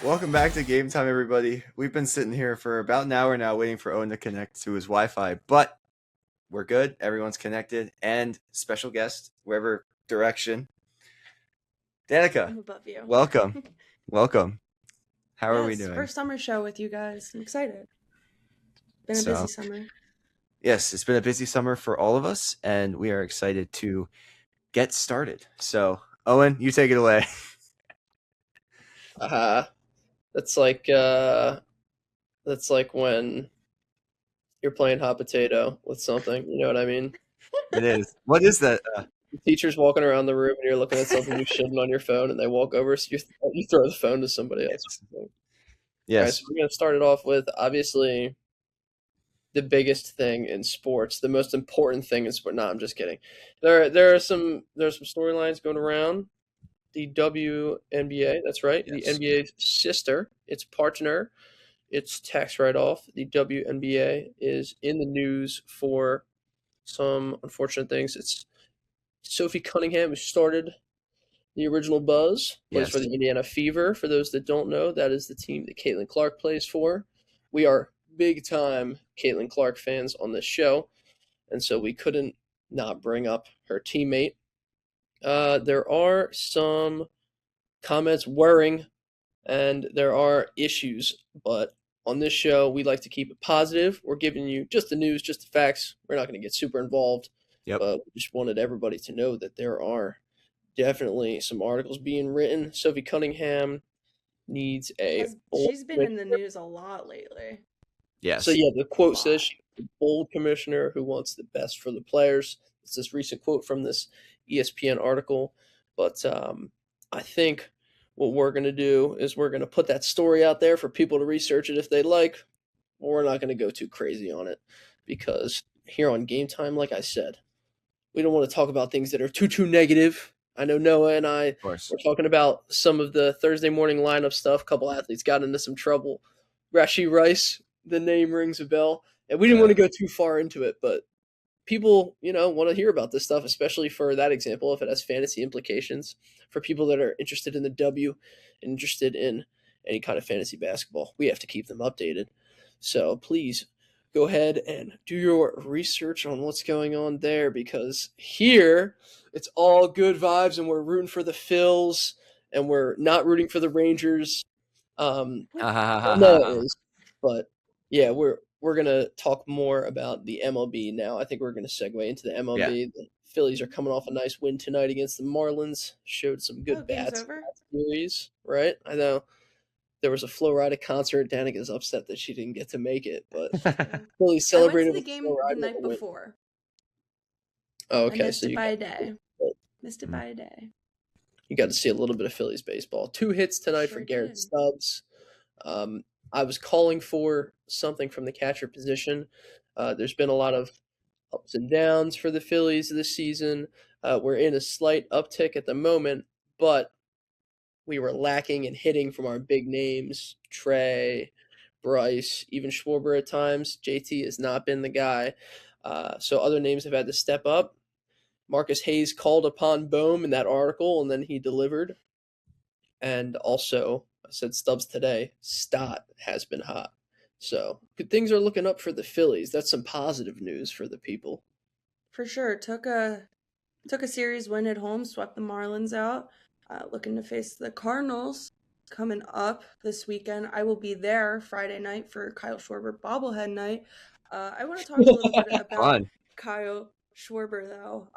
Welcome back to Game Time, everybody. We've been sitting here for about an hour now waiting for Owen to connect to his Wi-Fi, but we're good. Everyone's connected, and special guest, wherever direction, Danica. I'm above you. Welcome, welcome. How are we Yes, doing? first summer show with you guys. I'm excited. Been a busy So, summer. yes, it's been a busy summer for all of us, and we are excited to get started. So, Owen, you take it away. Uh, that's like when you're playing hot potato with something. You know what I mean? It is. What is that? The teacher's walking around the room and you're looking at something you shouldn't on your phone, and they walk over, so you throw the phone to somebody else. All right, Yes. so we're gonna start it off with obviously the biggest thing in sports, the most important thing in sport. No, I'm just kidding. There's some storylines going around. The WNBA, that's right, the Yes. NBA's sister, its partner, its tax write-off. The WNBA is in the news for some unfortunate things. It's Sophie Cunningham, who started the original Buzz, plays for Yes. the Indiana Fever. For those that don't know, that is the team that Caitlin Clark plays for. We are big-time Caitlin Clark fans on this show, and so we couldn't not bring up her teammate. There are some comments worrying, and there are issues, but on this show, we like to keep it positive. We're giving you just the news, just the facts. We're not going to get super involved, Yep. but we just wanted everybody to know that there are definitely some articles being written. Sophie Cunningham needs a bold She's been in the news a lot lately. Yes. So yeah, the quote says she's a bold commissioner who wants the best for the players. It's this recent quote from this ESPN article, but I think what we're going to do is we're going to put that story out there for people to research it if they'd like. We're not going to go too crazy on it because here on Game Time, like I said, we don't want to talk about things that are too negative. I know Noah and I Of course. were talking about some of the Thursday morning lineup stuff. A couple athletes got into some trouble. Rashi Rice, the name rings a bell, and we didn't want to go too far into it, but people, want to hear about this stuff, especially for that example, if it has fantasy implications for people that are interested in the W and interested in any kind of fantasy basketball. We have to keep them updated. So please go ahead and do your research on what's going on there, because here it's all good vibes and we're rooting for the Phils and we're not rooting for the Rangers. No, it is. But yeah, we're gonna talk more about the MLB now. I think we're gonna segue into the MLB. Yeah. The Phillies are coming off a nice win tonight against the Marlins. Showed some good Game's bats over? series, right? I know there was a Flo Rida concert. Danica's upset that she didn't get to make it, but Phillies I went to celebrated the with game Flo the Rida night with a win. before. Oh, I okay, missed so it by a day. Missed it by a day. you got to see a little bit of Phillies baseball. 2 hits tonight for Sure Garrett did. Stubbs. I was calling for something from the catcher position. There's been a lot of ups and downs for the Phillies this season. We're in a slight uptick at the moment, but we were lacking in hitting from our big names, Trey, Bryce, even Schwarber at times. JT has not been the guy. So other names have had to step up. Marcus Hayes called upon Bohm in that article, and then he delivered. And also, I said Stubbs today, Stott has been hot. So good things are looking up for the Phillies. That's some positive news for the people. For sure. Took a series win at home, swept the Marlins out. Looking to face the Cardinals coming up this weekend. I will be there Friday night for Kyle Schwarber bobblehead night. I want to talk a little bit about Fun. Kyle Schwarber though.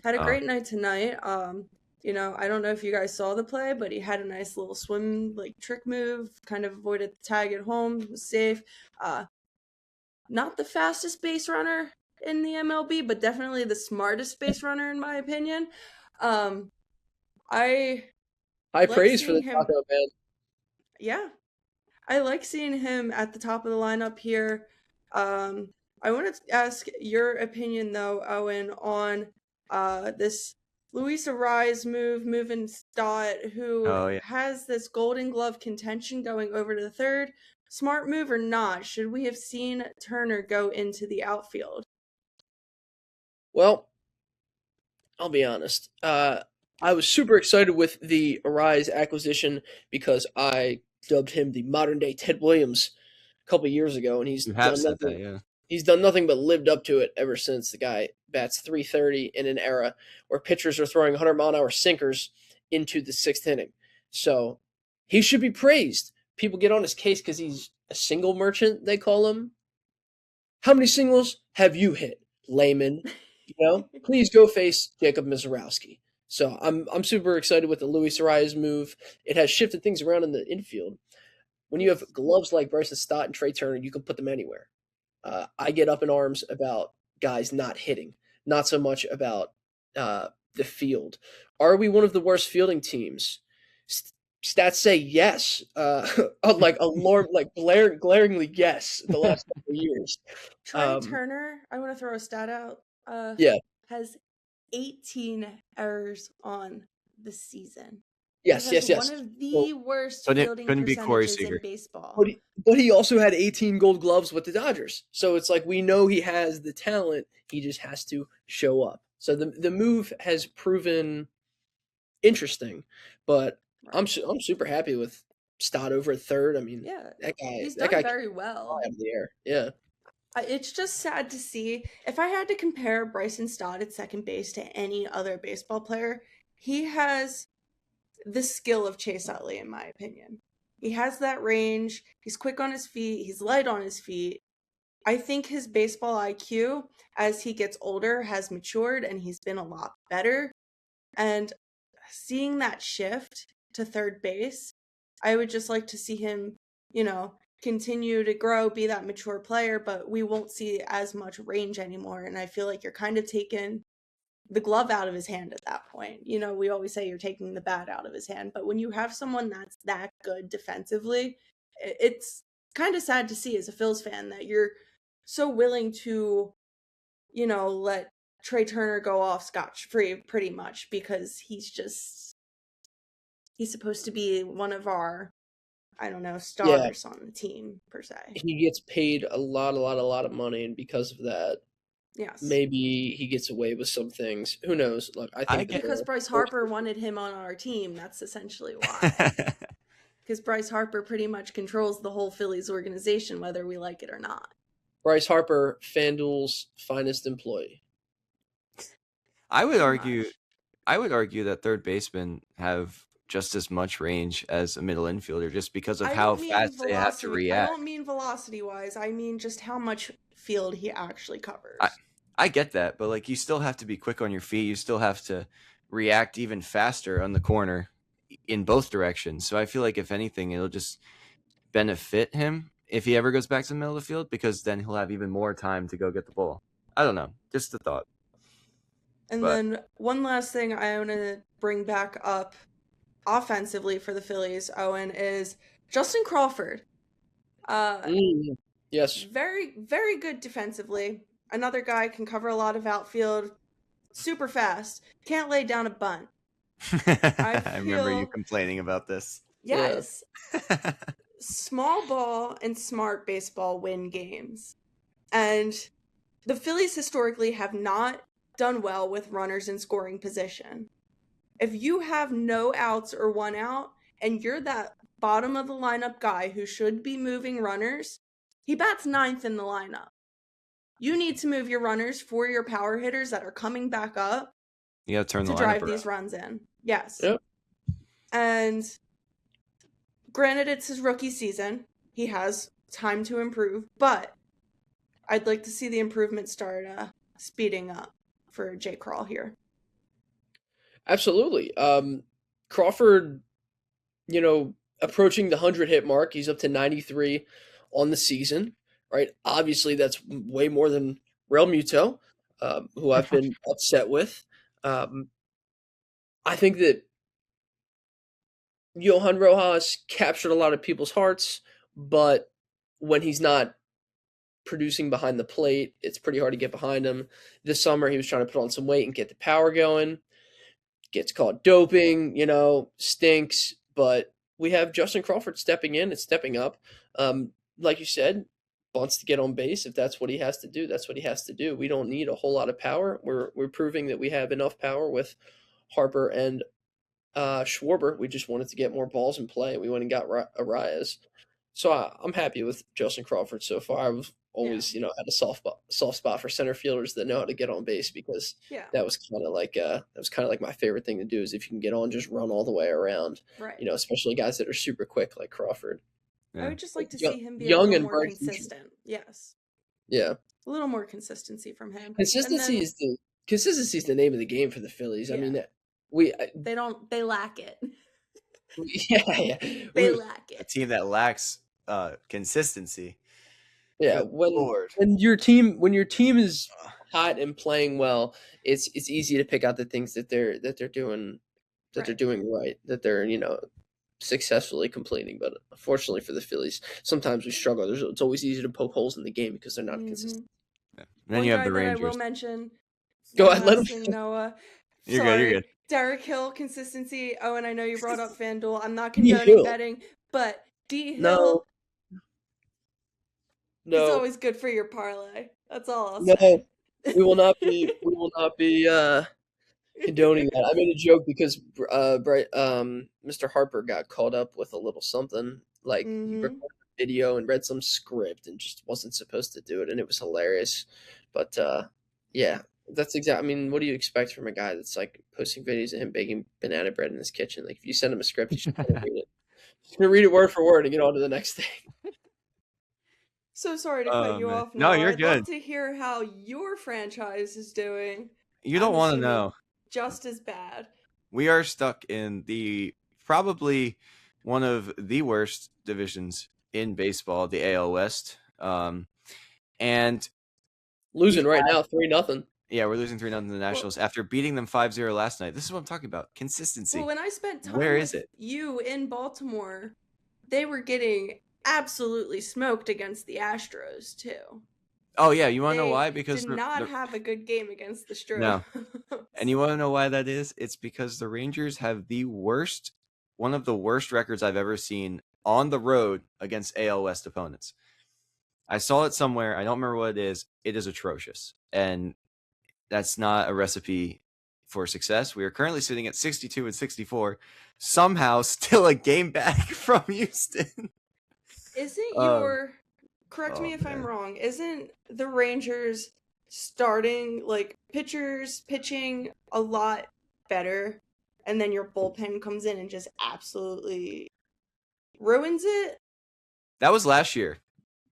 Had a Oh. great night tonight. I don't know if you guys saw the play, but he had a nice little swim trick move, kind of avoided the tag at home, was safe. Not the fastest base runner in the MLB, but definitely the smartest base runner in my opinion. I High like praise for the seeing him. taco man. Yeah, I like seeing him at the top of the lineup here. I want to ask your opinion though, Owen, on this Luis Arise moving Stott, who Oh yeah. has this Golden Glove contention going over to the third. Smart move or not? Should we have seen Turner go into the outfield? Well, I'll be honest. I was super excited with the Arise acquisition because I dubbed him the modern day Ted Williams a couple years ago, and You have said that, yeah. He's done nothing but lived up to it ever since. The guy bats .330 in an era where pitchers are throwing 100-mile-an-hour sinkers into the 6th inning. So he should be praised. People get on his case because he's a single merchant, they call him. How many singles have you hit, layman? Please go face Jacob Mizorowski. So I'm super excited with the Luis Arias move. It has shifted things around in the infield. When you have gloves like Bryson Stott and Trey Turner, you can put them anywhere. I get up in arms about guys not hitting, not so much about the field. Are we one of the worst fielding teams? Stats say yes. Glaringly yes. The last couple of years. Trey Turner, I want to throw a stat out. Has 18 errors on the season. Yes. One of the worst fielding percentages in baseball. But he also had 18 Gold Gloves with the Dodgers. So it's like we know he has the talent. He just has to show up. So the move has proven interesting, but I'm super happy with Stott over at third. I mean, he's done very well. Out of the air. Yeah. It's just sad to see. If I had to compare Bryson Stott at second base to any other baseball player, he has the skill of Chase Utley, in my opinion. He has that range. He's quick on his feet. He's light on his feet. I think his baseball IQ, as he gets older, has matured and he's been a lot better. And seeing that shift to third base, I would just like to see him, continue to grow, be that mature player, but we won't see as much range anymore. And I feel like you're kind of taking the glove out of his hand at that point. We always say you're taking the bat out of his hand, but when you have someone that's that good defensively, it's kind of sad to see as a Phils fan that you're so willing to, let Trey Turner go off scotch-free pretty much because he's supposed to be one of our, stars on the team per se. He gets paid a lot of money, and because of that, yes, maybe he gets away with some things. Who knows? Look, I think because Bryce Harper wanted him on our team. That's essentially why. Because Bryce Harper pretty much controls the whole Phillies organization, whether we like it or not. Bryce Harper, FanDuel's finest employee. I would argue that third basemen have just as much range as a middle infielder, just because of how fast they have to react. I don't mean velocity-wise. I mean just how much field he actually covers. I get that, but you still have to be quick on your feet. You still have to react even faster on the corner in both directions. So I feel like if anything, it'll just benefit him if he ever goes back to the middle of the field, because then he'll have even more time to go get the ball. I don't know. Just a thought. Then one last thing I want to bring back up offensively for the Phillies, Owen, is Justin Crawford. Yes. Very, very good defensively. Another guy can cover a lot of outfield. Super fast. Can't lay down a bunt. I remember you complaining about this. Yes. Yeah. Small ball and smart baseball win games. And the Phillies historically have not done well with runners in scoring position. If you have no outs or one out, and you're that bottom of the lineup guy who should be moving runners, he bats ninth in the lineup. You need to move your runners for your power hitters that are coming back up. You gotta turn the lineup to drive around. These runs in. Yes. Yep. And granted, it's his rookie season. He has time to improve, but I'd like to see the improvement start speeding up for J. Crawl here. Absolutely. Crawford, approaching the 100-hit mark. He's up to 93 on the season, right? Obviously, that's way more than Real Muto, who I've been upset with. I think that Johan Rojas captured a lot of people's hearts, but when he's not producing behind the plate, it's pretty hard to get behind him. This summer, he was trying to put on some weight and get the power going. Gets caught doping, stinks. But we have Justin Crawford stepping in and stepping up. Like you said, wants to get on base. If that's what he has to do, that's what he has to do. We don't need a whole lot of power. We're proving that we have enough power with Harper and Schwarber. We just wanted to get more balls in play. We went and got Arias. So I'm happy with Justin Crawford so far. I've always, had a soft spot for center fielders that know how to get on base because Yeah. that was kind of like my favorite thing to do is if you can get on, just run all the way around. Right. Especially guys that are super quick like Crawford. I would just like to Young- see him be a young little and more bright future. consistent. Yes. Yeah. A little more consistency from him. Consistency is the name of the game for the Phillies. I mean, they lack it. Yeah. They lack A it. team that lacks consistency. Yeah, Good when Lord. when your team is hot and playing well, it's easy to pick out the things that they're doing Right. they're doing right, that they're successfully completing. But unfortunately for the Phillies, sometimes we struggle. It's always easy to poke holes in the game because they're not consistent. Yeah. And then One you have guy the that I Rangers. will mention. Go ahead, let last him. thing, Noah. You're Sorry. good. You're good. Derek Hill consistency. Oh, and I know you brought up FanDuel. I'm not D. condoning Hill. betting, but D Hill No. is No. always good for your parlay. That's all I'll No. say. We will not be condoning that. I made a joke because Mr. Harper got caught up with a little something. Like he recorded a video and read some script and just wasn't supposed to do it, and it was hilarious. But yeah, that's exactly. I mean, what do you expect from a guy that's like posting videos of him baking banana bread in his kitchen? Like if you send him a script, he's just gonna read it. He's gonna read it word for word and get on to the next thing. So sorry to cut you man. off. No, Noah. you're I'd good. love to hear how your franchise is doing. You don't I'm want to assuming know. Just as bad. We are stuck in the probably one of the worst divisions in baseball, the AL West. And Losing right now, 3-0. yeah, we're losing 3-0 to the Nationals after beating them 5-0 last night. This is what I'm talking about. Consistency. Well, when I spent time Where with is it? you in Baltimore, they were getting absolutely smoked against the Astros too. Oh yeah, you want to know why? Because did not have a good game against the Stros. No. And you want to know why that is? It's because the Rangers have one of the worst records I've ever seen on the road against AL West opponents. I saw it somewhere. I don't remember what it is. It is atrocious. And that's not a recipe for success. We are currently sitting at 62 and 64, somehow still a game back from Houston. Isn't correct me if I'm wrong, isn't the Rangers starting pitchers pitching a lot better, and then your bullpen comes in and just absolutely ruins it? That was last year.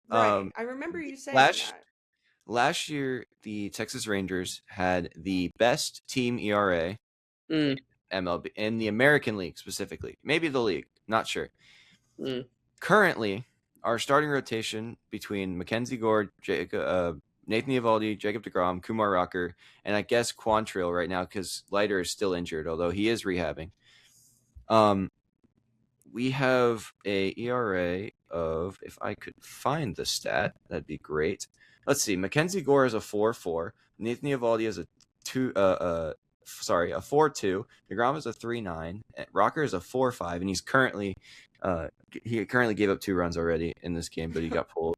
Right. I remember you saying that. Last year, the Texas Rangers had the best team ERA in MLB, in the American League specifically. Maybe the league, not sure. Currently, our starting rotation between Mackenzie Gore, Nathan Eovaldi, Jacob deGrom, Kumar Rocker, and I guess Quantrill right now because Leiter is still injured, although he is rehabbing. We have a ERA of, if I could find the stat, that'd be great. Let's see. Mackenzie Gore is a 4.4. Nathan Eovaldi is a 4.2. DeGrom is a 3.9. Rocker is a 4.5, and he's currently gave up 2 runs already in this game, but he got pulled.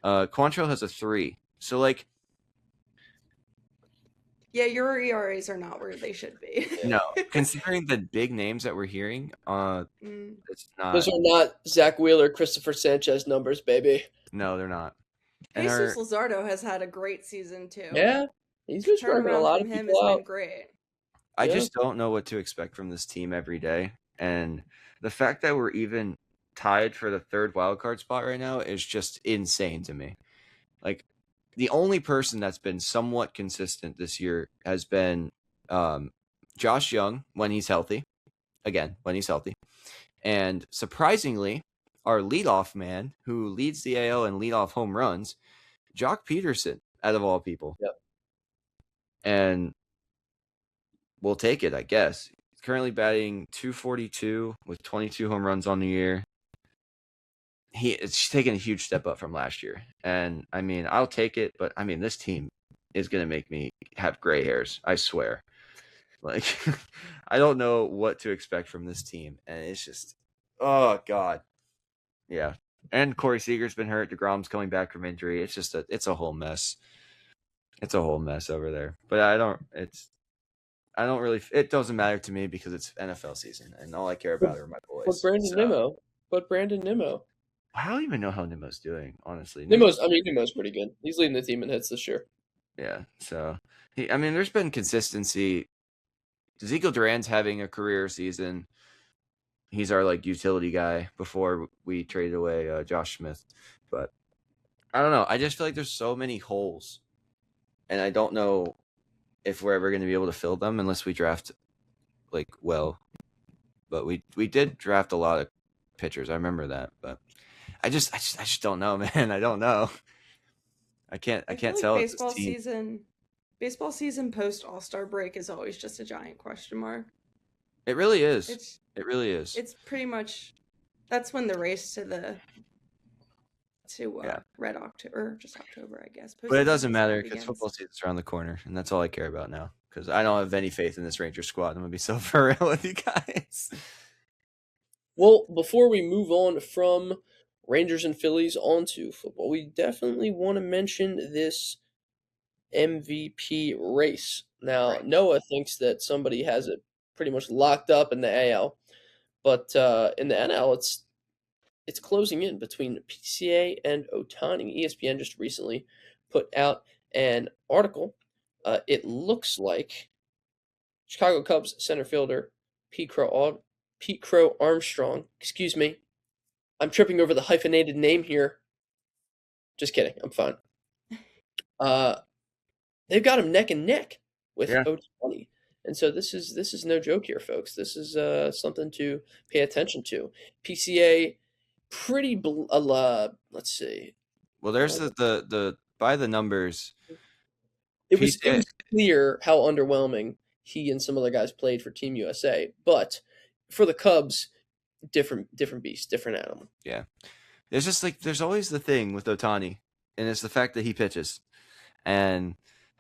Quantrill has a 3. So yeah, your ERAs are not where they should be. No, considering the big names that we're hearing, it's not. Those are not Zach Wheeler, Christopher Sanchez numbers, baby. No, they're not. Jesus Luzardo has had a great season too. Yeah, he's been striking a lot of him people has out. Been great. I just don't know what to expect from this team every day, and the fact that we're even tied for the 3rd wildcard spot right now is just insane to me. The only person that's been somewhat consistent this year has been Josh Young when he's healthy. Again, when he's healthy. And surprisingly, our leadoff man who leads the AL in leadoff home runs, Jock Peterson, out of all people. Yep. And we'll take it, I guess. He's currently batting .242 with 22 home runs on the year. It's taken a huge step up from last year. And, I mean, I'll take it, but, I mean, this team is going to make me have gray hairs, I swear. I don't know what to expect from this team, and it's just, oh, God. Yeah. And Corey Seager's been hurt. DeGrom's coming back from injury. It's just it's a whole mess. It's a whole mess over there. But I don't really. It doesn't matter to me because it's NFL season, and all I care about are my But boys. Brandon So, Nimmo. But Brandon Nimmo. I don't even know how Nimmo's doing, honestly. Nimmo's pretty good. He's leading the team in hits this year. Yeah. So, there's been consistency. Ezekiel Duran's having a career season. He's our like utility guy before we traded away Josh Smith, but I don't know. I just feel like there's so many holes, and I don't know if we're ever going to be able to fill them unless we draft like well. But we did draft a lot of pitchers. I remember that, but I just don't know, man. I don't know. I can't feel tell. like It's this team. baseball season post All-Star break is always just a giant question mark. It really is. It really is. It's pretty much that's when the race to Red October, or just October, I guess. But it doesn't matter because football season's around the corner, and that's all I care about now. Because I don't have any faith in this Rangers squad. I'm gonna be so for real with you guys. Well, before we move on from Rangers and Phillies onto football, we definitely want to mention this MVP race. Now, Right. Noah thinks that somebody has it pretty much locked up in the AL, but in the NL, it's closing in between PCA and Ohtani. ESPN just recently put out an article. It looks like Chicago Cubs center fielder Pete Crow Armstrong. Excuse me, I'm tripping over the hyphenated name here. Just kidding. I'm fine. They've got him neck and neck with Ohtani. And so this is no joke here, folks. This is something to pay attention to. PCA, pretty. Let's see. Well, there's the by the numbers. It was clear how underwhelming he and some other guys played for Team USA, but for the Cubs, different beast, different animal. Yeah, there's just like there's always the thing with Ohtani, and it's the fact that he pitches, and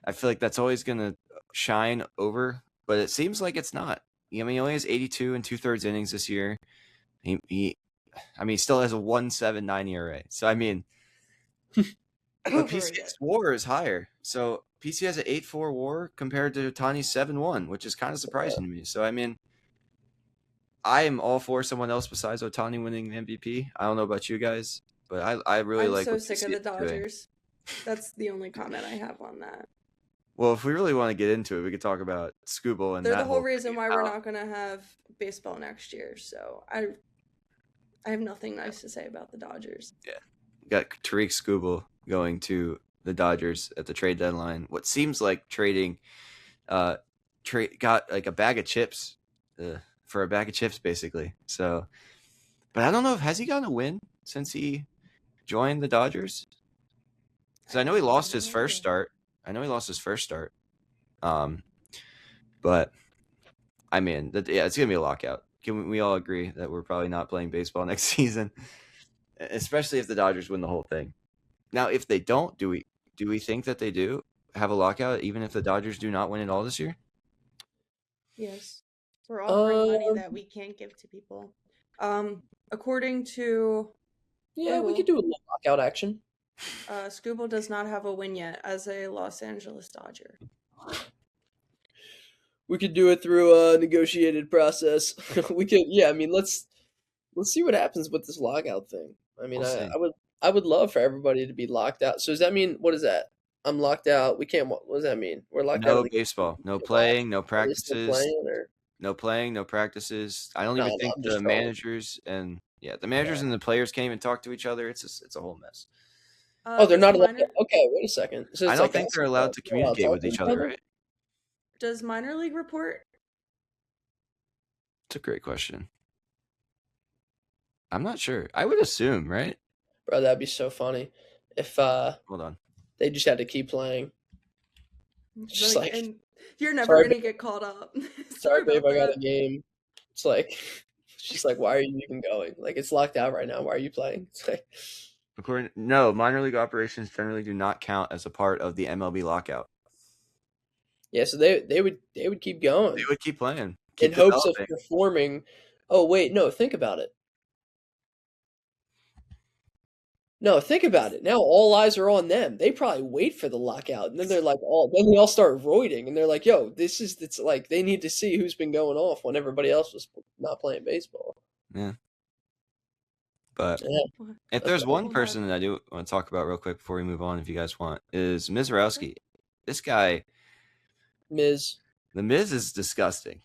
I feel like that's always gonna shine over. But it seems like it's not. I mean, he only has 82 and 2/3 innings this year. He still has a 1.79 ERA. So I mean, but PCA's WAR is higher. So PC has an 8.4 WAR compared to Ohtani's 7.1, which is kind of surprising to me. So I mean, I am all for someone else besides Ohtani winning the MVP. I don't know about you guys, but I really like. I'm so sick of the Dodgers. That's the only comment I have on that. Well, if we really want to get into it, we could talk about Skubal and they're that the whole reason why we're not going to have baseball next year. So I have nothing nice to say about the Dodgers. Yeah, we got Tariq Skubal going to the Dodgers at the trade deadline. What seems like trading, got like a bag of chips, for a bag of chips basically. So, but I don't know if has he gotten a win since he joined the Dodgers. Because I know he lost his first start. But I mean, it's gonna be a lockout. Can we all agree that we're probably not playing baseball next season, especially if the Dodgers win the whole thing? Now, if they don't, do we think that they do have a lockout, even if the Dodgers do not win it all this year? Yes, we're offering money that we can't give to people. According to we could do a little lockout action. Skubal does not have a win yet as a Los Angeles Dodger. We could do it through a negotiated process. We could, I mean, let's see what happens with this lockout thing. I mean, I would love for everybody to be locked out. So does that mean, what is that? I'm locked out. We can't. What does that mean? We're locked out. No baseball. No playing. No practices. No playing. No practices. I don't even think the managers and the players can't even talk to each other. It's a whole mess. They're not allowed. Okay, wait a second. So I don't think they're allowed to communicate with each other, right? Does minor league report? It's a great question. I'm not sure. I would assume, right? Bro, that'd be so funny if hold on, they just had to keep playing. Just like and you're never gonna get called up. Sorry, babe, I got a game. It's like she's like, why are you even going? Like, it's locked out right now. Why are you playing? It's like, no, minor league operations generally do not count as a part of the MLB lockout. Yeah, so they would keep going. They would keep playing in hopes of performing. Oh wait, no, think about it. No, think about it. Now all eyes are on them. They probably wait for the lockout, and then they're like, then they all start roiding, and they're like, "Yo, it's like they need to see who's been going off when everybody else was not playing baseball." Yeah. But Yeah. if there's one person that I do want to talk about real quick before we move on, if you guys want, is Mizorowski. This guy, Miz. the Miz is disgusting.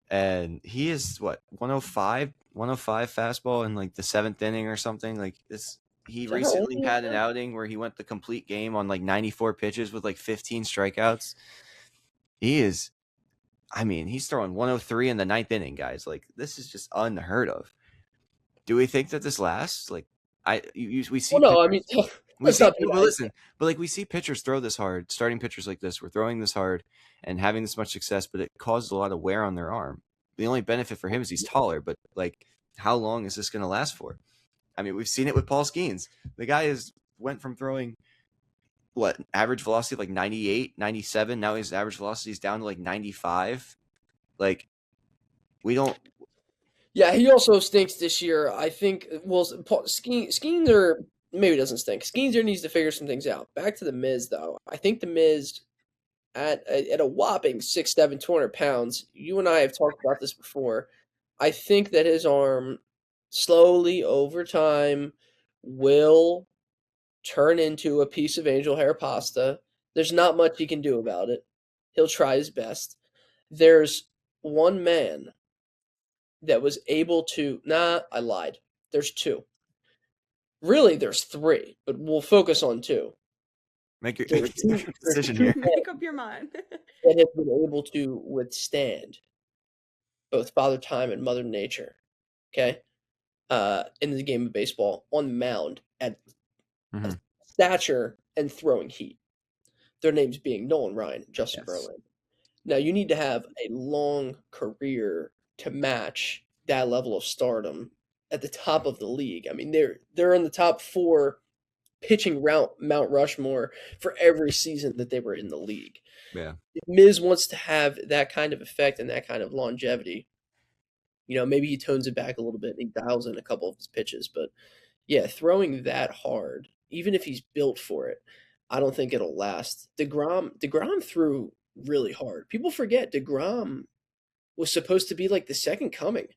And he is, 105 fastball in like the 7th inning or something. Like this, he recently had an outing where he went the complete game on like 94 pitches with like 15 strikeouts. He is, I mean, he's throwing 103 in the 9th inning, guys. Like this is just unheard of. Do we think that this lasts? Like, we see. Well, no, I mean, we see. But listen, but like we see pitchers throw this hard. Starting pitchers like this, we're throwing this hard and having this much success, but it causes a lot of wear on their arm. The only benefit for him is he's taller, but like, how long is this going to last for? I mean, we've seen it with Paul Skeens. The guy went from throwing average velocity of like 98, 97. Now his average velocity is down to like 95. Like, we don't. Yeah, he also stinks this year. I think. Well, Skeens maybe doesn't stink. Skeens needs to figure some things out. Back to the Miz though. I think the Miz at a whopping 6'7", 200 pounds. You and I have talked about this before. I think that his arm slowly over time will turn into a piece of angel hair pasta. There's not much he can do about it. He'll try his best. There's one man that was able to... I lied. There's two. Really, there's three, but we'll focus on two. Make your decision here. Make up your mind. That have been able to withstand both Father Time and Mother Nature, okay, in the game of baseball, on the mound at stature and throwing heat. Their names being Nolan Ryan and Justin Verlander. Now, you need to have a long career to match that level of stardom at the top of the league. I mean, they're in the top 4 pitching Mount Rushmore for every season that they were in the league. Yeah. If Miz wants to have that kind of effect and that kind of longevity, maybe he tones it back a little bit and he dials in a couple of his pitches. But yeah, throwing that hard, even if he's built for it, I don't think it'll last. DeGrom threw really hard. People forget DeGrom was supposed to be like the second coming.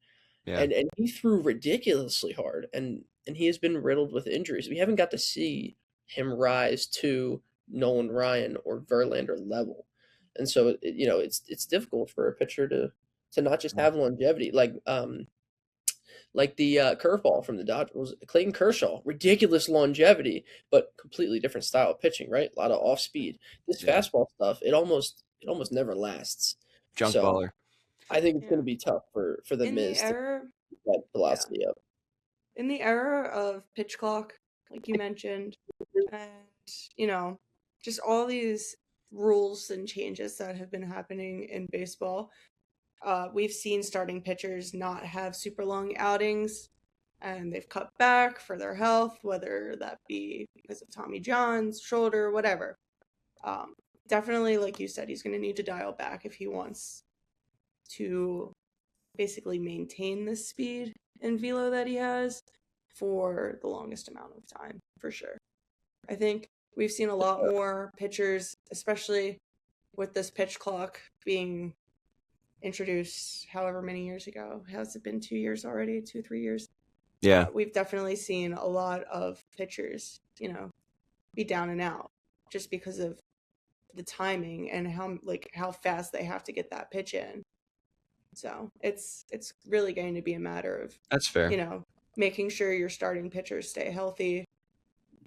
Yeah. And he threw ridiculously hard, and he has been riddled with injuries. We haven't got to see him rise to Nolan Ryan or Verlander level. And so, it's difficult for a pitcher to not just have longevity. Like the curveball from the Dodgers was Clayton Kershaw, ridiculous longevity, but completely different style of pitching, right? A lot of off speed. This fastball stuff, it almost never lasts. Junk baller. I think it's going to be tough for the Miz to get that velocity up. In the era of pitch clock, like you mentioned, and, just all these rules and changes that have been happening in baseball, we've seen starting pitchers not have super long outings, and they've cut back for their health, whether that be because of Tommy John's shoulder, whatever. Definitely, like you said, he's going to need to dial back if he wants to basically maintain the speed and velo that he has for the longest amount of time, for sure. I think we've seen a lot more pitchers, especially with this pitch clock being introduced however many years ago. Has it been 2 years already? 2-3 years? Yeah. We've definitely seen a lot of pitchers, be down and out just because of the timing and how fast they have to get that pitch in. So it's really going to be a matter of, that's fair, making sure your starting pitchers stay healthy.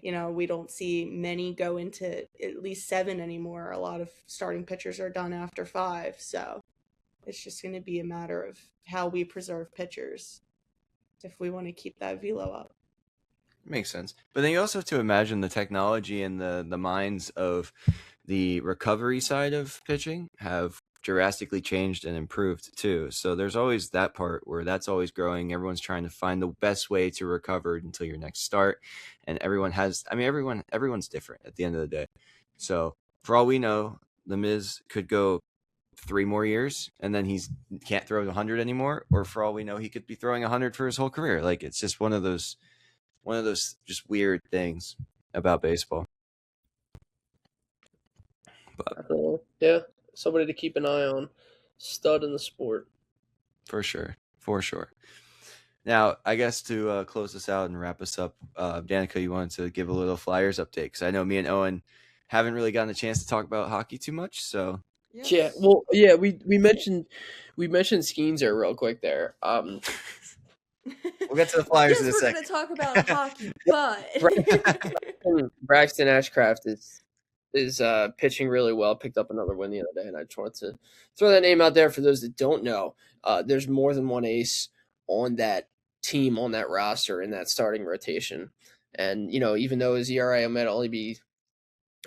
We don't see many go into at least 7 anymore. A lot of starting pitchers are done after 5. So it's just going to be a matter of how we preserve pitchers if we want to keep that velo up. Makes sense. But then you also have to imagine the technology and the minds of the recovery side of pitching have drastically changed and improved too. So there's always that part where that's always growing. Everyone's trying to find the best way to recover until your next start. And everyone's different at the end of the day. So for all we know, the Miz could go 3 more years and then he can't throw 100 anymore. Or for all we know, he could be throwing 100 for his whole career. Like, it's just one of those one of those just weird things about baseball. But Yeah, somebody to keep an eye on. Stud in the sport. For sure. Now, I guess to close this out and wrap us up, Danica, you wanted to give a little Flyers update because I know me and Owen haven't really gotten a chance to talk about hockey too much. So Yes. Yeah, well, yeah, we mentioned Skeens there real quick there. we'll get to the Flyers yes, in a we're second. going to talk about hockey, but Braxton Ashcraft is pitching really well. Picked up another win the other day, and I just wanted to throw that name out there for those that don't know. There's more than one ace on that team, on that roster, in that starting rotation. And even though his ERA might only be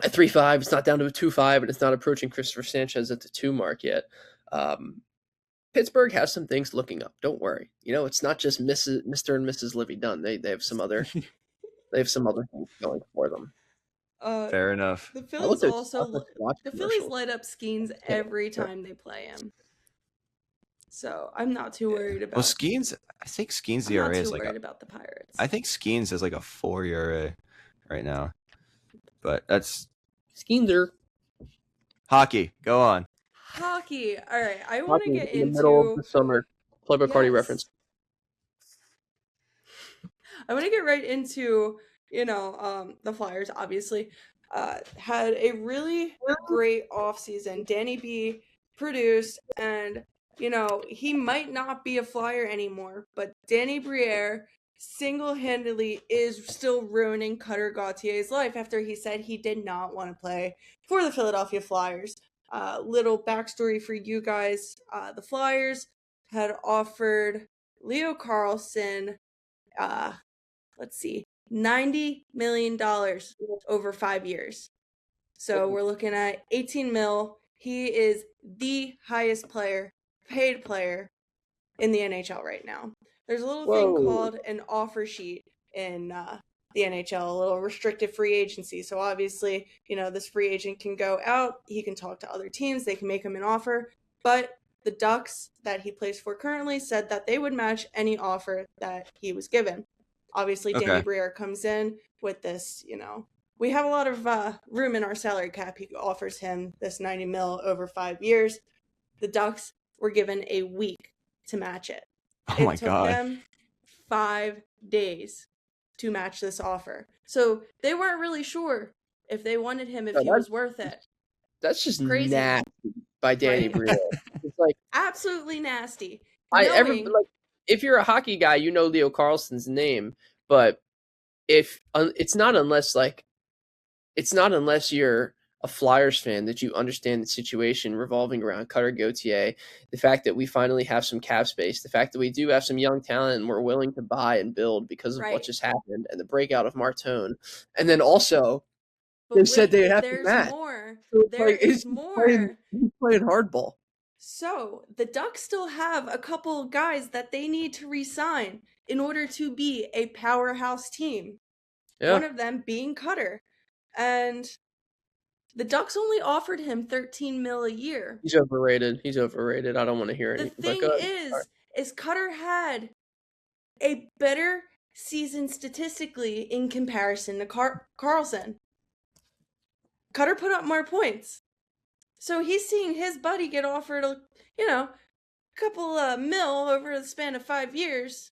at 3.5, it's not down to a 2.5, and it's not approaching Christopher Sanchez at the 2 mark yet. Pittsburgh has some things looking up. Don't worry. It's not just Mr. and Mrs. Livy Dunn. They have some other things going for them. Fair enough. The Phillies light up Skeens every time they play him. So I'm not too worried about. Well, Skeens, I think Skeens' I'm not ERA too is like worried about the Pirates. I think Skeens is like a 4 ERA right now. But that's Skeenser. Hockey. Go on. Hockey. All right, I want to get into the middle of the summer. Playboy Cardi reference. I want to get right into the Flyers. Obviously, had a really great offseason. Danny B produced, and he might not be a Flyer anymore, but Danny Briere single-handedly is still ruining Cutter Gauthier's life after he said he did not want to play for the Philadelphia Flyers. Little backstory for you guys. The Flyers had offered Leo Carlsson, $90 million over 5 years. So we're looking at 18 mil. He is the highest paid player in the NHL right now. There's a little thing called an offer sheet in the NHL, a little restricted free agency. So obviously, this free agent can go out. He can talk to other teams. They can make him an offer. But the Ducks that he plays for currently said that they would match any offer that he was given. Obviously, Danny Briere comes in with this, we have a lot of room in our salary cap. He offers him this 90 mil over 5 years. The Ducks were given a week to match it. It took them 5 days to match this offer. So they weren't really sure if they wanted him, if he was worth it. That's just crazy. Nasty by Danny Briere. It's like absolutely nasty. If you're a hockey guy, you know Leo Carlsson's name, but if it's not unless you're a Flyers fan that you understand the situation revolving around Cutter Gauthier, the fact that we finally have some cap space, the fact that we do have some young talent and we're willing to buy and build because of what just happened and the breakout of Martone. And then also, they said they have to match. There's more. He's playing hardball. So the Ducks still have a couple guys that they need to re-sign in order to be a powerhouse team. Yeah. One of them being Cutter. And the Ducks only offered him 13 mil a year. He's overrated. I don't want to hear anything. The thing is Cutter had a better season statistically in comparison to Carlsson. Cutter put up more points. So he's seeing his buddy get offered, a couple mil over the span of 5 years.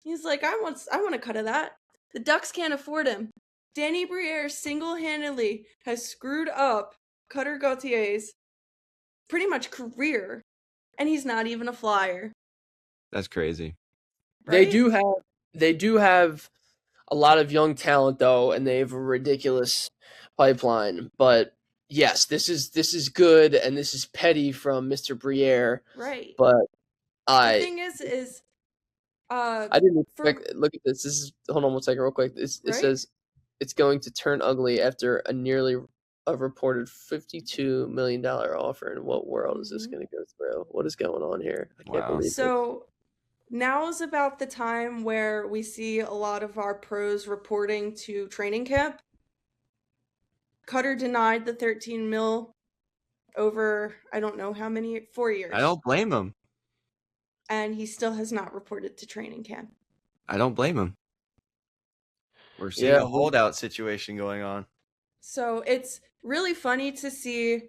He's like, I want a cut of that. The Ducks can't afford him. Danny Briere single-handedly has screwed up Cutter Gauthier's pretty much career, and he's not even a Flyer. That's crazy. Right? They do have a lot of young talent though, and they have a ridiculous pipeline. But yes, this is good, and this is petty from Mr. Briere. Right. But the thing is, I didn't expect. Look at this. Hold on one second, real quick. It says it's going to turn ugly after a reported $52 million offer. In what world is this going to go through? What is going on here? I can't believe it. So now is about the time where we see a lot of our pros reporting to training camp. Cutter denied the 13 mil over, I don't know how many, 4 years. I don't blame him. And he still has not reported to training camp. I don't blame him. We're seeing a holdout situation going on. So it's really funny to see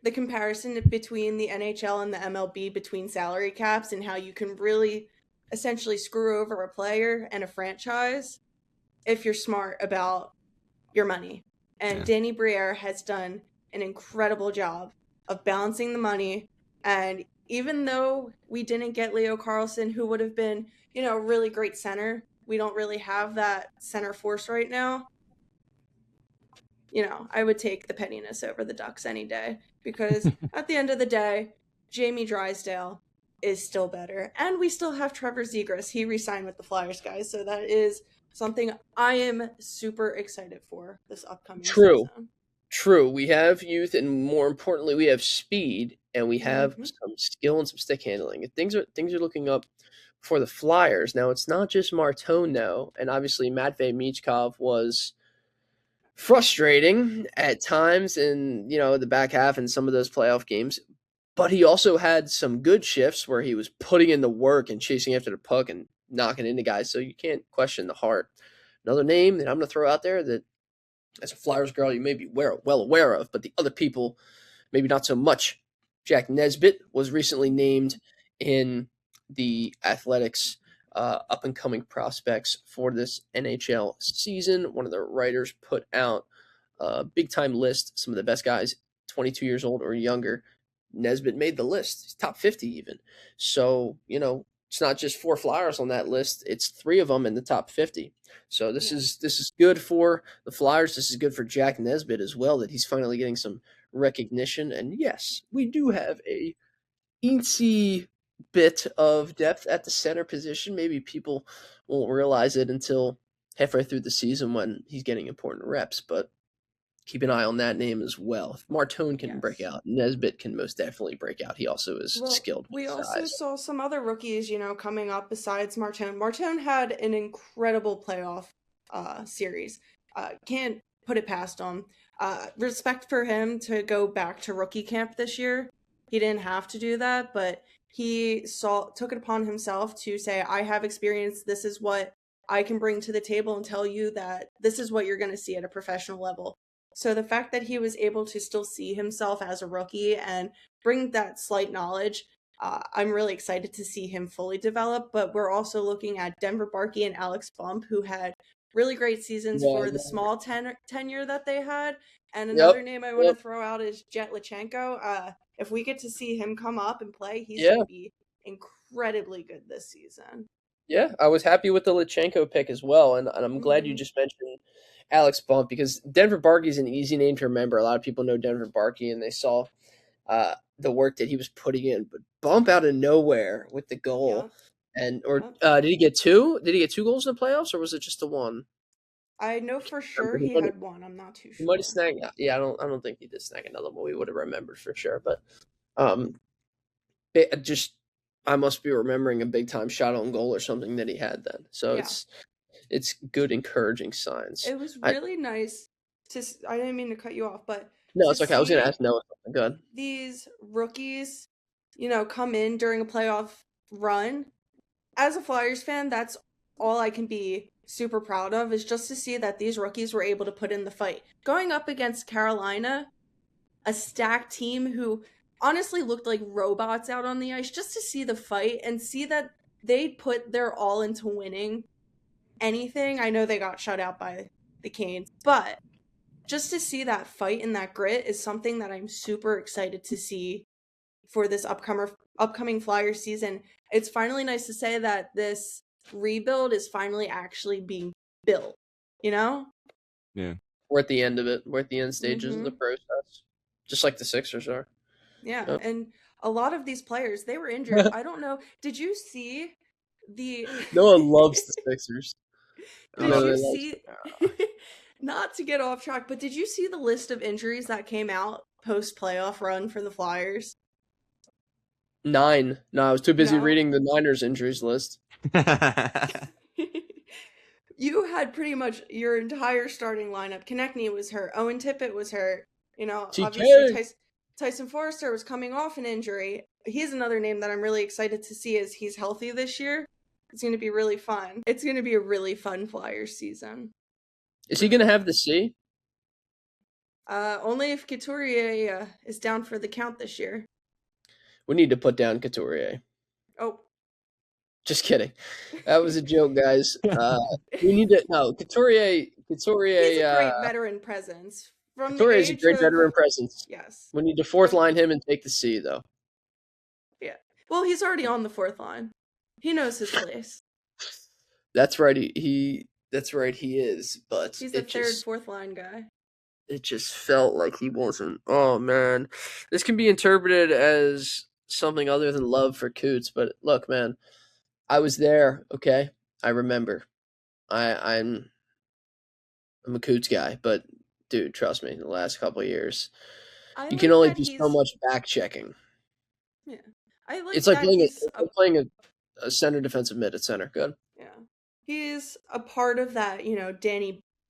the comparison between the NHL and the MLB between salary caps and how you can really essentially screw over a player and a franchise if you're smart about your money. And Danny Briere has done an incredible job of balancing the money. And even though we didn't get Leo Carlsson, who would have been, a really great center, we don't really have that center force right now. I would take the pettiness over the Ducks any day, because at the end of the day, Jamie Drysdale is still better. And we still have Trevor Zegras. He re-signed with the Flyers, guys. So that is something I am super excited for this upcoming season. True. We have youth, and more importantly, we have speed, and we have some skill and some stick handling. And things are looking up for the Flyers. Now, it's not just Martone, and obviously Matvei Michkov was frustrating at times in, the back half in some of those playoff games. But he also had some good shifts where he was putting in the work and chasing after the puck and knocking into guys. So you can't question the heart. Another name that I'm going to throw out there that, as a Flyers girl, you may be well aware of, but the other people, maybe not so much. Jack Nesbitt was recently named in the Athletics up-and-coming prospects for this NHL season. One of the writers put out a big-time list, some of the best guys, 22 years old or younger. Nesbitt made the list. He's top 50 even. So, it's not just 4 Flyers on that list. It's 3 of them in the top 50. So this is good for the Flyers. This is good for Jack Nesbitt as well, that he's finally getting some recognition. And yes, we do have a eensy bit of depth at the center position. Maybe people won't realize it until halfway through the season when he's getting important reps, but keep an eye on that name as well. If Martone can break out, Nesbitt can most definitely break out. He also is skilled. We also saw some other rookies, coming up besides Martone. Martone had an incredible playoff series. Can't put it past him. Respect for him to go back to rookie camp this year. He didn't have to do that, but he took it upon himself to say, I have experience. This is what I can bring to the table and tell you that this is what you're going to see at a professional level. So the fact that he was able to still see himself as a rookie and bring that slight knowledge, I'm really excited to see him fully develop. But we're also looking at Denver Barkey and Alex Bump, who had really great seasons for the small tenure that they had. And another name I want to throw out is Jet Lachenko. If we get to see him come up and play, he's going to be incredibly good this season. Yeah, I was happy with the Lachenko pick as well. And I'm glad you just mentioned Alex Bump, because Denver Barkey is an easy name to remember. A lot of people know Denver Barkey, and they saw the work that he was putting in. But Bump out of nowhere with the goal. Did he get 2? Did he get 2 goals in the playoffs, or was it just the one? I know for sure he had 1. I'm not too sure. He might have snagged. Yeah, I don't think he did snag another one. We would have remembered for sure. But I must be remembering a big time shot on goal or something that he had then. So it's good, encouraging signs. It was really nice to. I didn't mean to cut you off, but no, it's okay. I was going to ask Noah something. Good. These rookies, come in during a playoff run. As a Flyers fan, that's all I can be super proud of, is just to see that these rookies were able to put in the fight. Going up against Carolina, a stacked team who honestly looked like robots out on the ice, just to see the fight and see that they put their all into winning anything. I know they got shut out by the Canes, but just to see that fight and that grit is something that I'm super excited to see for this upcoming Flyers season. It's finally nice to say that this rebuild is finally actually being built, Yeah. We're at the end of it. We're at the end stages of the process, just like the Sixers are. Yeah, and a lot of these players, they were injured. I don't know. Did you see the... No one loves the Sixers. Did you see... Not to get off track, but did you see the list of injuries that came out post-playoff run for the Flyers? 9. No, I was too busy reading the Niners injuries list. You had pretty much your entire starting lineup. Konechny was hurt. Owen Tippett was hurt. Obviously Tyson Forrester was coming off an injury. He's another name that I'm really excited to see as he's healthy this year. It's going to be really fun. It's going to be a really fun Flyers season. Is he gonna have the C? Only if Couturier is down for the count this year. We need to put down Couturier. Oh. Just kidding. That was a joke, guys. We need to Couturier. He's a great veteran presence. From Couturier is a age great of, veteran presence. Yes. We need to fourth line him and take the C, though. Yeah. Well, he's already on the fourth line. He knows his place. That's right. That's right. He is. But He's a third, fourth line guy. It just felt like he wasn't. Oh man, this can be interpreted as something other than love for Coots. But look, man, I was there. Okay, I remember. I'm a Coots guy, but dude, trust me, the last couple of years, you can only do so much back checking. Yeah, I like. It's like playing a center defensive mid at center. Good. Yeah, he's a part of that.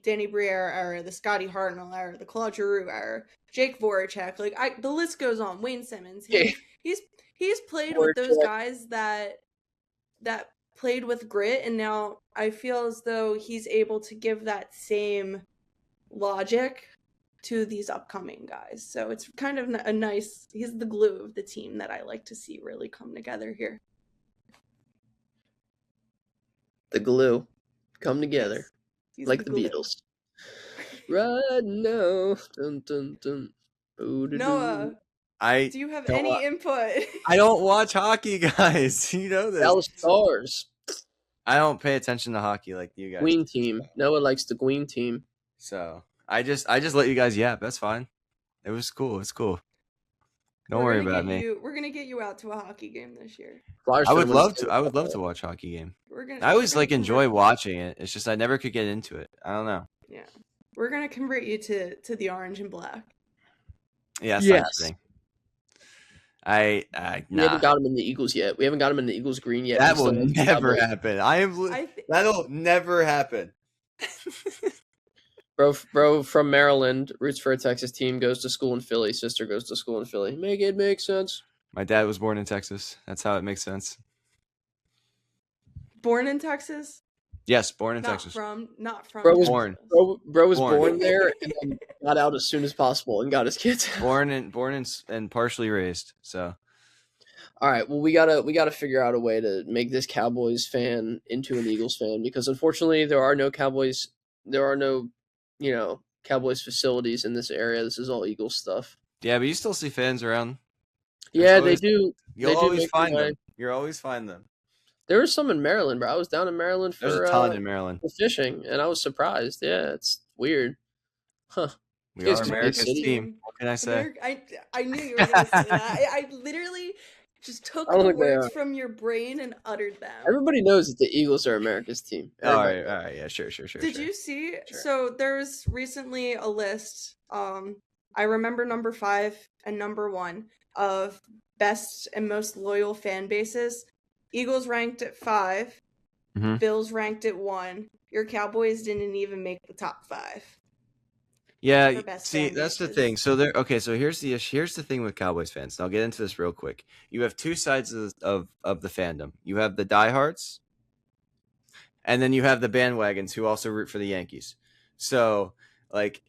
Danny Briere era, the Scotty Hartnell era, the Claude Giroux era, Jake Voracek. Like the list goes on. Wayne Simmons. He's played with those guys that played with grit, and now I feel as though he's able to give that same logic to these upcoming guys. So it's kind of a nice. He's the glue of the team that I like to see really come together here. The glue come together. He's like the Beatles. Right now. Dun, dun, dun. Noah, do you have any input? I don't watch hockey, guys. You know this. Dallas Stars. I don't pay attention to hockey like you guys. Queen team. Noah likes the Queen team. So I just let you guys yap. That's fine. It was cool. It's cool. Don't worry about me. We're gonna get you out to a hockey game this year. I would love to. I would love to watch a hockey game. I always enjoy watching it. It's just I never could get into it. I don't know. Yeah, we're gonna convert you to the orange and black. Yeah, that's not the thing. We haven't got him in the Eagles yet. We haven't got him in the Eagles green yet. That will never happen. That'll never happen. Bro from Maryland, roots for a Texas team, goes to school in Philly. Sister goes to school in Philly. Make it make sense. My dad was born in Texas. That's how it makes sense. Born in Texas? Yes, born in Texas. Not from. Bro was born there and then got out as soon as possible and got his kids. Born and partially raised. So. All right. Well, we gotta figure out a way to make this Cowboys fan into an Eagles fan, because unfortunately there are no Cowboys. There are no Cowboys facilities in this area. This is all Eagles stuff. Yeah, but you still see fans around. Yeah, they do. You'll always find them. You'll always find them. There was some in Maryland, bro. I was down in Maryland for There's a ton in Maryland for fishing, and I was surprised. Yeah, it's weird. Huh. We are America's team. What can I say? I knew you were going to say that. I literally just took the words from your brain and uttered them. Everybody knows that the Eagles are America's team. All right, yeah, sure. Did you see? Sure. So there's recently a list. I remember number 5 and number 1 of best and most loyal fan bases. Eagles ranked at 5. Mm-hmm. Bills ranked at 1. Your Cowboys didn't even make the top 5. Yeah, see, that's the thing. So so here's the thing with Cowboys fans. And I'll get into this real quick. You have two sides of the fandom. You have the diehards, and then you have the bandwagons who also root for the Yankees. So like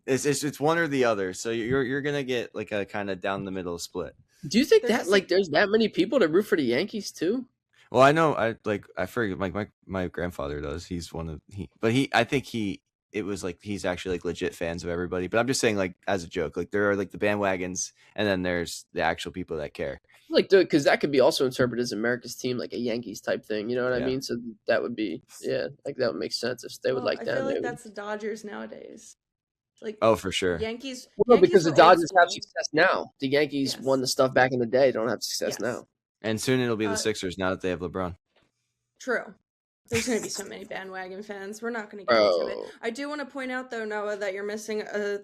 it's one or the other. So you're gonna get like a kind of down the middle split. Do you think there's that many people that root for the Yankees too? Well, I know I forget my grandfather does. He's I think it was like he's actually like legit fans of everybody. But I'm just saying, like, as a joke, like there are like the bandwagons and then there's the actual people that care. Like, because that could be also interpreted as America's team, like a Yankees type thing. You know what I mean? So that would be like that would make sense if they would like that. I feel like that's the Dodgers nowadays. Like, oh, for sure. Yankees. Well, no, because the Dodgers have success now. The Yankees won the stuff back in the day. They don't have success now. And soon it'll be the Sixers now that they have LeBron. True. There's going to be so many bandwagon fans. We're not going to get into it. I do want to point out, though, Noah, that you're missing a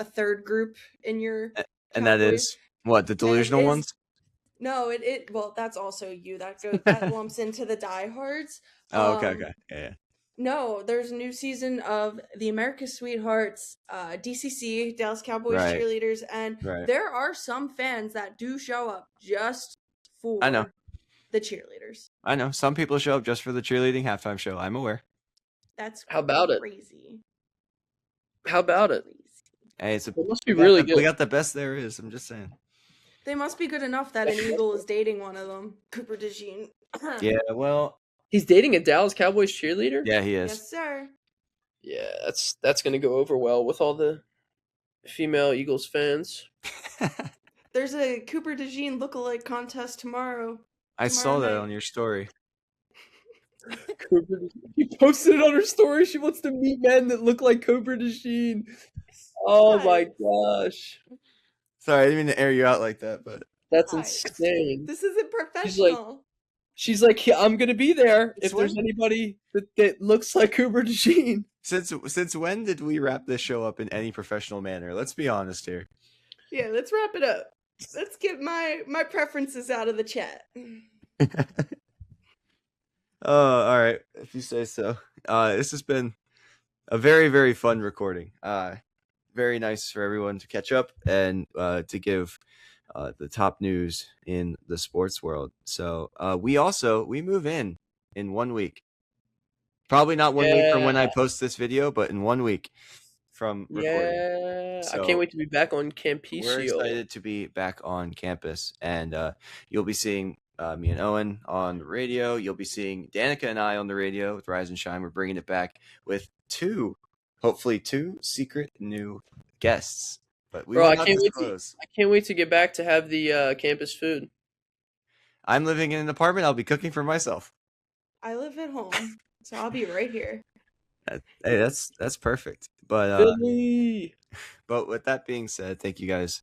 third group in your and that is what, the delusional ones? No, well, that's also you. That lumps into the diehards. Oh, okay. Yeah. No, there's a new season of the America's Sweethearts, DCC, Dallas Cowboys cheerleaders, and there are some fans that do show up just for the cheerleaders. I know. Some people show up just for the cheerleading halftime show. I'm aware. That's how about crazy. How about it? Hey, It must be really good. We got the best there is. I'm just saying. They must be good enough that an Eagle is dating one of them. Cooper DeJean. Yeah, well, He's dating a Dallas Cowboys cheerleader? yeah, he is. Yes, sir. Yeah, that's going to go over well with all the female Eagles fans. There's a Cooper DeJean lookalike contest tomorrow. I saw that night. on your story. She posted it on her story. She wants to meet men that look like Cooper DeJean. Oh my gosh. Sorry, I didn't mean to air you out like that, but That's Guys, insane. This isn't professional. She's like, yeah, I'm gonna be there It's if there's anybody that looks like Cooper DeJean. Since when did we wrap this show up in any professional manner? Let's be honest here. Yeah, let's wrap it up. Let's get my preferences out of the chat. Oh, all right. If you say so. This has been a very, very fun recording. Very nice for everyone to catch up and to give the top news in the sports world. So we move in 1 week. Probably not 1 week from when I post this video, but in 1 week from recording. Yeah, So I can't wait to be back on Campecio. we're excited to be back on campus, and you'll be seeing me and Owen on the radio. You'll be seeing Danica and I on the radio with Rise and Shine. We're bringing it back with hopefully two secret new guests. But we will not disclose. I can't wait to get back to have the campus food. I'm living in an apartment. I'll be cooking for myself. I live at home, so I'll be right here. Hey, that's perfect. But Philly. But with that being said, thank you guys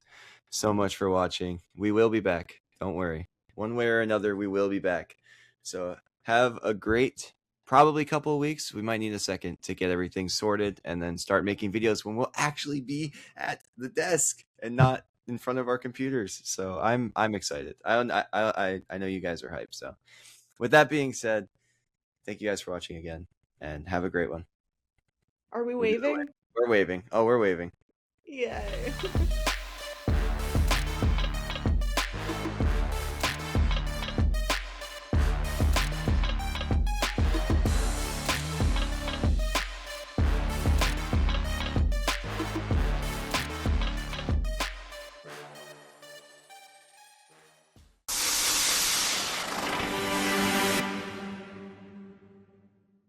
so much for watching. We will be back. Don't worry. One way or another, we will be back. So have a great, probably couple of weeks. We might need a second to get everything sorted and then start making videos when we'll actually be at the desk and not in front of our computers. So I'm excited. I know you guys are hyped. So with that being said, thank you guys for watching again and have a great one. Are we waving? We're waving. Oh, we're waving. Yay.